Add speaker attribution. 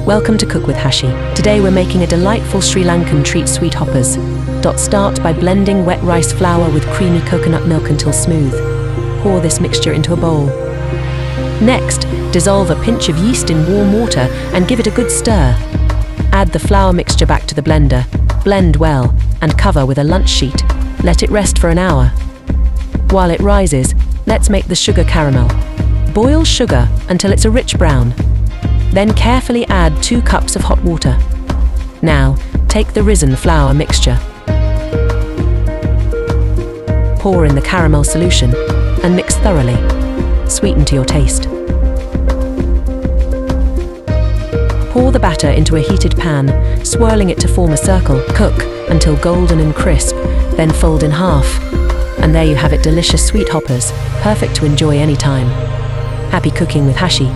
Speaker 1: Welcome to Cook with Hashi. Today we're making a delightful Sri Lankan treat, sweet hoppers. Start by blending wet rice flour with creamy coconut milk until smooth. Pour this mixture into a bowl. Next, dissolve a pinch of yeast in warm water and give it a good stir. Add the flour mixture back to the blender, blend well, and cover with a lunch sheet. Let it rest for an hour. While it rises, let's make the sugar caramel. Boil sugar until it's a rich brown. Then carefully add 2 cups of hot water. Now, take the risen flour mixture. Pour in the caramel solution and mix thoroughly. Sweeten to your taste. Pour the batter into a heated pan, swirling it to form a circle. Cook until golden and crisp, then fold in half. And there you have it, delicious sweet hoppers, perfect to enjoy anytime. Happy cooking with Hashi.